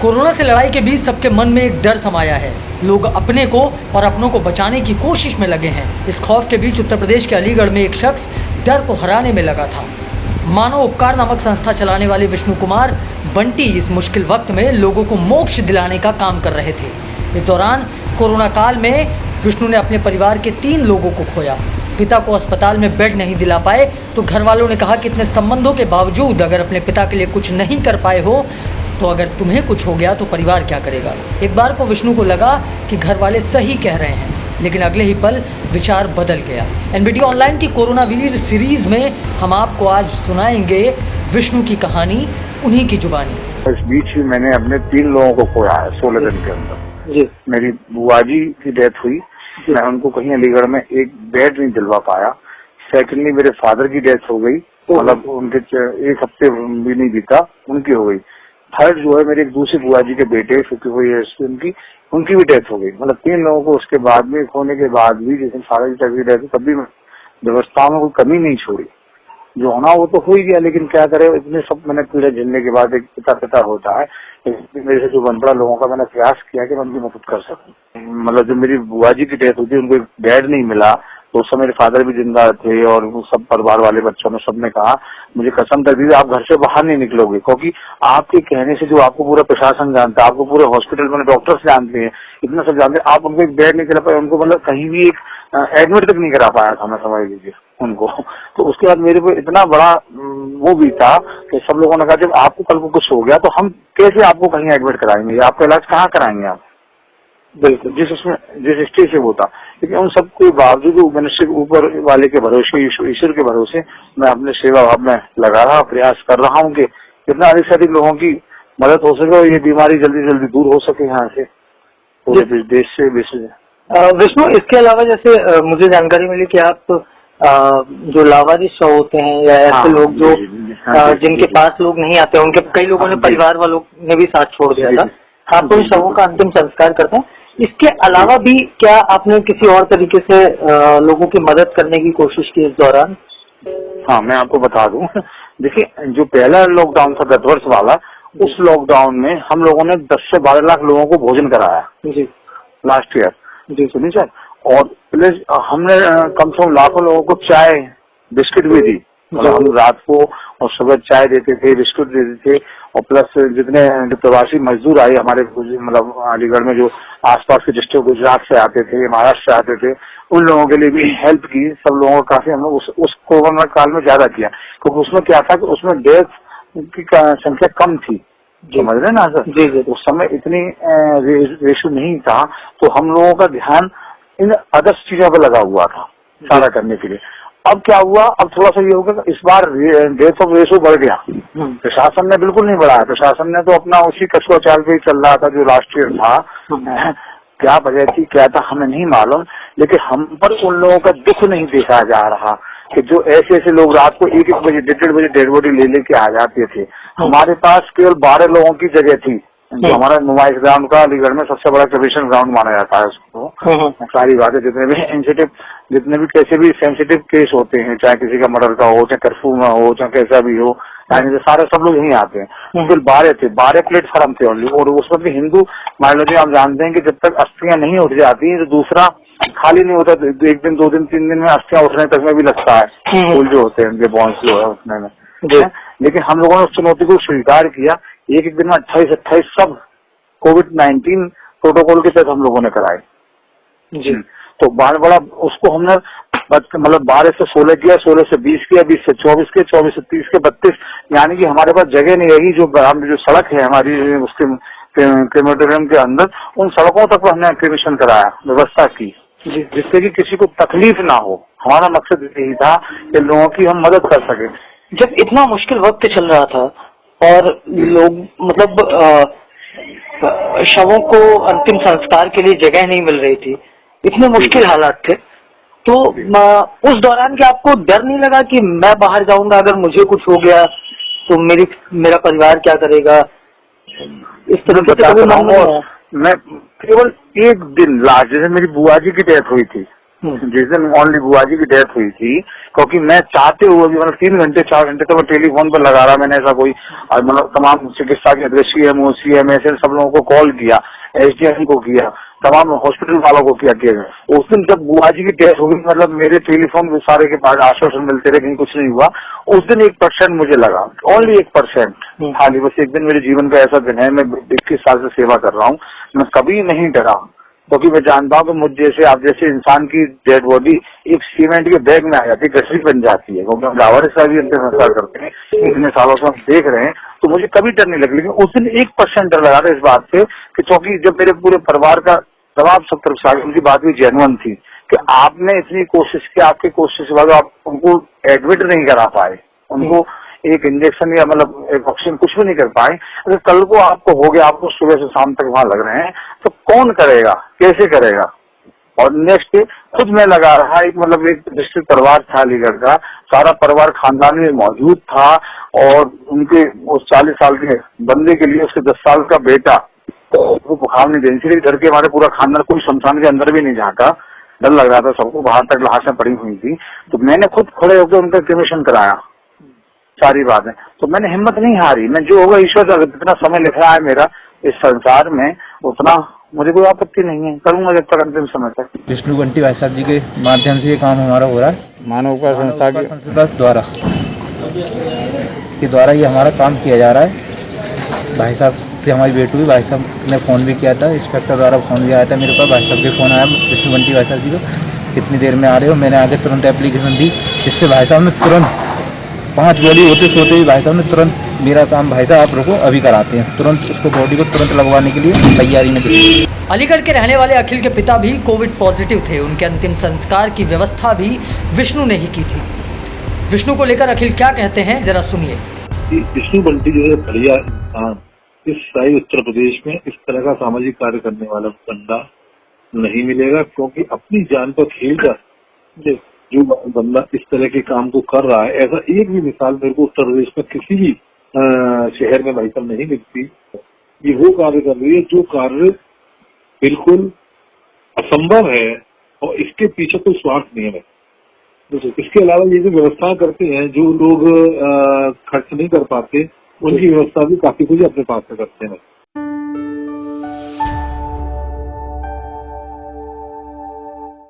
Corona से लड़ाई के बीच सबके मन में एक डर समाया है। लोग अपने को और अपनों को बचाने की कोशिश में लगे हैं। इस खौफ के बीच उत्तर प्रदेश के अलीगढ़ में एक शख्स डर को हराने में लगा था। मानव उपकार नामक संस्था चलाने वाले विष्णु कुमार बंटी इस मुश्किल वक्त में लोगों को मोक्ष दिलाने का काम कर रहे थे। इस दौरान कोरोना काल में विष्णु ने अपने परिवार के 3 लोगों को खोया। पिता को अस्पताल में बेड नहीं दिला पाए तो घर वालों ने कहा कि इतने संबंधों के बावजूद अगर अपने पिता के लिए कुछ नहीं कर पाए हो तो अगर तुम्हें कुछ हो गया तो परिवार क्या करेगा। एक बार को विष्णु को लगा कि घर वाले सही कह रहे हैं, लेकिन अगले ही पल विचार बदल गया। एनबीटी ऑनलाइन की कोरोना वीर सीरीज में हम आपको आज सुनाएंगे विष्णु की कहानी उन्हीं की जुबानी। इस बीच ही मैंने अपने 3 लोगों को खोया है 16 दिन के अंदर। जी। मेरी बुआ जी की डेथ हुई, मैं उनको कहीं अलीगढ़ में एक बेड नहीं दिलवा पाया। सेकेंडली मेरे फादर की डेथ हो गई, मतलब उनके 1 हफ्ते भी नहीं बीता उनकी हो गई। थर्ड जो है मेरे एक दूसरी बुआ जी के बेटे छुट्टी हुई है उनकी भी डेथ हो गई। मतलब 3 लोगों को उसके बाद में खोने के बाद भी जिस दिन फादर की डेथ हुई तब भी व्यवस्थाओं में कोई कमी नहीं छोड़ी। जो होना वो तो हो ही गया, लेकिन क्या करे, इतने सब मैंने पीड़े झेलने के बाद एक पिता होता है। मेरे से जो बनपड़ा लोगों का मैंने प्रयास किया कि मैं उनकी मदद कर सकूं। मतलब जब मेरी बुआ जी की डेथ हुई थी उनको एक बेड नहीं मिला तो उस समय मेरे फादर भी जिंदा थे और सब परिवार वाले बच्चों ने सबने कहा मुझे कसम कर दी आप घर से बाहर नहीं निकलोगे, क्योंकि आपके कहने से जो आपको पूरा प्रशासन जानता है, आपको पूरे हॉस्पिटल में डॉक्टर्स जानते हैं, इतना सब जानते हैं, आप उनको एक बेड नहीं करा पाए, उनको मतलब कहीं भी एक एडमिट तक नहीं करा पाया था मैं, समझ लीजिए उनको। तो उसके बाद मेरे को इतना बड़ा वो भी था कि सब लोगों ने कहा जब आपको कल को कुछ हो गया तो हम कैसे आपको कहीं एडमिट कराएंगे, आपका इलाज कहाँ कराएंगे आप। बिल्कुल जिस स्टेज से वो था, लेकिन उन सब के बावजूद मनुष्य ऊपर वाले के भरोसे, ईश्वर के भरोसे मैं अपने सेवा भाव में लगा रहा, प्रयास कर रहा हूँ कि जितना अधिक से अधिक लोगों की मदद हो सके और ये बीमारी जल्दी जल्दी दूर हो सके यहाँ से, पूरे देश से विश्व से। विष्णु, इसके अलावा जैसे मुझे जानकारी मिली कि आप जो लावारिस होते हैं या ऐसे लोग जो जिनके पास लोग नहीं आते, उनके कई लोगों ने परिवार वालों ने भी साथ छोड़ दिया था, आप उन शवों का अंतिम संस्कार करते हैं। इसके अलावा भी क्या आपने किसी और तरीके से लोगों की मदद करने की कोशिश की इस दौरान? हाँ, मैं आपको बता दूं, देखिए जो पहला लॉकडाउन था 10 वर्ष वाला, उस लॉकडाउन में हम लोगों ने 10 से 12 लाख लोगों को भोजन कराया जी लास्ट ईयर जी, सुनिए सर। और प्लस हमने कम से कम लाखों लोगों को चाय बिस्किट भी दी। मतलब हम रात को और सुबह चाय देते थे, बिस्कुट देते थे, और प्लस जितने प्रवासी मजदूर आए हमारे मतलब अलीगढ़ में जो आसपास के डिस्ट्रिक्ट गुजरात से आते थे, महाराष्ट्र से आते थे, उन लोगों के लिए भी हेल्प की। सब लोगों का काफी हम लोग उस कोरोना काल में ज्यादा किया, क्योंकि उसमें क्या था कि उसमें डेथ की संख्या कम थी, समझ रहे ना सर जी। उस समय इतनी रेशो नहीं था, तो हम लोगों का ध्यान इन अदर्स चीजों पर लगा हुआ था सारा करने के लिए। अब क्या हुआ, अब थोड़ा सा ये हो गया, इस बार डेथ ऑफ रेशो बढ़ गया। प्रशासन ने बिल्कुल नहीं बढ़ाया, प्रशासन ने तो अपना उसी कछुआ चाल पे ही चल रहा था जो राष्ट्रीय था। क्या वजह थी क्या था हमें नहीं मालूम, लेकिन हम पर उन लोगों का दुख नहीं देखा जा रहा कि जो ऐसे लोग रात को 1-1 बजे 1:30 बजे डेड बॉडी लेके आ जाते थे। हमारे पास केवल 12 लोगों की जगह थी, जो हमारा नुमाइश ग्राउंड का अलीगढ़ में सबसे बड़ा क्रिमिनेशन ग्राउंड माना जाता है उसको। सारी बातें जितने भी कैसे भी सेंसिटिव केस होते हैं, चाहे किसी का मर्डर का हो, चाहे कर्फ्यू में हो, चाहे कैसा भी हो, यानी सारे सब लोग यहीं आते हैं। फिर 12 थे, 12 प्लेटफार्म थे ओनली, और उसमें भी हिंदू माइनॉरिटी आप जानते हैं कि जब तक अस्थियां नहीं उठ जाती तो दूसरा खाली नहीं होता, 1 दिन 2 दिन 3 दिन में अस्थियां उठने तक में भी लगता है, फूल जो होते हैं उनके बॉन्स जो है उठने में। लेकिन हम लोगों ने उस चुनौती को स्वीकार किया। एक दिन में 28 सब कोविड-19 प्रोटोकॉल के तहत हम लोगों ने कराए जी। तो बड़ा उसको हमने मतलब 12 से 16 किया, 16 से 20 किया, 20 से 24 किया, 24 से 30 के 32, यानी कि हमारे पास जगह नहीं रहेगी। जो सड़क है हमारी उसके क्रेमेटोरियम के अंदर, उन सड़कों तक हमने क्रिमिशन कराया, व्यवस्था की, जिससे कि किसी को तकलीफ ना हो। हमारा मकसद यही था कि लोगों की हम मदद कर सके। जब इतना मुश्किल वक्त चल रहा था और लोग मतलब शवों को अंतिम संस्कार के लिए जगह नहीं मिल रही थी, इतने मुश्किल हालात थे, तो उस दौरान क्या आपको डर नहीं लगा कि मैं बाहर जाऊंगा, अगर मुझे कुछ हो गया तो मेरा परिवार क्या करेगा? इस तरह से मैं केवल एक दिन लास्ट, जैसे मेरी बुआ जी की डेथ हुई थी जिस दिन ओनली बुआ जी की डेथ हुई थी, क्योंकि मैं चाहते हुए भी मतलब 3 घंटे 4 घंटे तो मैं टेलीफोन पर लगा रहा, मैंने ऐसा कोई मतलब तमाम चिकित्सा के सीएमओ सीएमएस सब लोगों को कॉल किया, एसडीएम को किया, तमाम हॉस्पिटल वालों को किया। उस दिन जब बुआ जी की डेथ हो गई, मतलब मेरे टेलीफोन में सारे के पास आश्वासन मिलते रहे, कहीं कुछ नहीं हुआ। उस दिन 1% मुझे लगा, ओनली 1% खाली, बस एक दिन मेरे जीवन का ऐसा दिन है, मैं 21 साल से सेवा कर रहा हूँ, मैं कभी नहीं डरा, क्योंकि मैं जानता हूँ कि मुझ जैसे आप जैसे इंसान की डेड बॉडी एक सीमेंट के बैग में आ जाती है, गठरी बन जाती है, क्योंकि हम लावारिस का भी अंतिम संस्कार करते हैं, इतने सालों से हम देख रहे हैं, तो मुझे कभी डर नहीं लगा। लेकिन उस दिन 1% डर लगा था इस बात से कि क्योंकि जब मेरे पूरे परिवार का जवाब सब तरफ से उनकी बात भी जेन्युइन थी कि आपने इतनी कोशिश की, आपकी कोशिश के बाद आप उनको एडमिट नहीं करा पाए, उनको एक इंजेक्शन या मतलब एक ऑक्सीजन कुछ भी नहीं कर पाए। अगर कल को आपको हो गया, आपको सुबह से शाम तक वहां लग रहे हैं, तो कौन करेगा, कैसे करेगा? और नेक्स्ट खुद मैं लगा रहा, एक मतलब एक डिस्ट्रिक्ट परिवार था अलीगढ़ का, सारा परिवार खानदान में मौजूद था, और उनके उस 40 साल के बंदे के लिए उसके 10 साल का बेटा वो बुखार नहीं देनी चाहिए, घर के हमारे पूरा खानदान कोई शमशान के अंदर भी नहीं झांका, डर लग रहा था सबको, बाहर तक लाशें पड़ी हुई थी, तो मैंने खुद खड़े होकर उनका क्रिमेशन कराया, सारी बात है। तो मैंने हिम्मत नहीं हारी, मैं जो होगा ईश्वर का जितना समय लिखा है मेरा इस संसार में, उतना मुझे कोई आपत्ति नहीं है, करूंगा जब तक अंतिम समय तक। विष्णु बंटी भाई साहब जी के माध्यम से ये काम हमारा हो रहा है, मानवोपकार संस्था के द्वारा ये हमारा काम किया जा रहा है। भाई साहब से हमारी भेंट हुई, भाई साहब ने फ़ोन भी किया था, इंस्पेक्टर द्वारा फ़ोन भी आया था मेरे पास, भाई साहब के फ़ोन आया विष्णु बंटी भाई साहब जी को, कितनी देर में आ रहे हो, मैंने आगे तुरंत एप्लीकेशन दी, जिससे भाई साहब ने तुरंत 5 बॉडी होते सोते ही भाई साहब ने तुरंत मेरा काम भाई साहब आप रुको अभी कराते हैं, तुरंत उसको बॉडी को तुरंत लगवाने के लिए तैयारी में थे। अलीगढ़ के रहने वाले अखिल के पिता भी कोविड पॉजिटिव थे, उनके अंतिम संस्कार की व्यवस्था भी विष्णु ने ही की थी। विष्णु को लेकर अखिल क्या कहते हैं, जरा सुनिए। विष्णु बंटी जो है बढ़िया इंसान, इस सारे उत्तर प्रदेश में इस तरह का सामाजिक कार्य करने वाला बंदा नहीं मिलेगा, क्योंकि अपनी जान पर खेल कर जो बंदा इस तरह के काम को कर रहा है, ऐसा एक भी मिसाल मेरे को उत्तर प्रदेश में किसी भी शहर में भाई साहब नहीं मिलती। ये वो कार्य कर रही है जो कार्य बिल्कुल असंभव है, और इसके पीछे कोई स्वार्थ नहीं है। इसके अलावा ये जो व्यवस्था करते हैं, जो लोग खर्च नहीं कर पाते, उनकी व्यवस्था भी काफी कुछ अपने पास से करते हैं।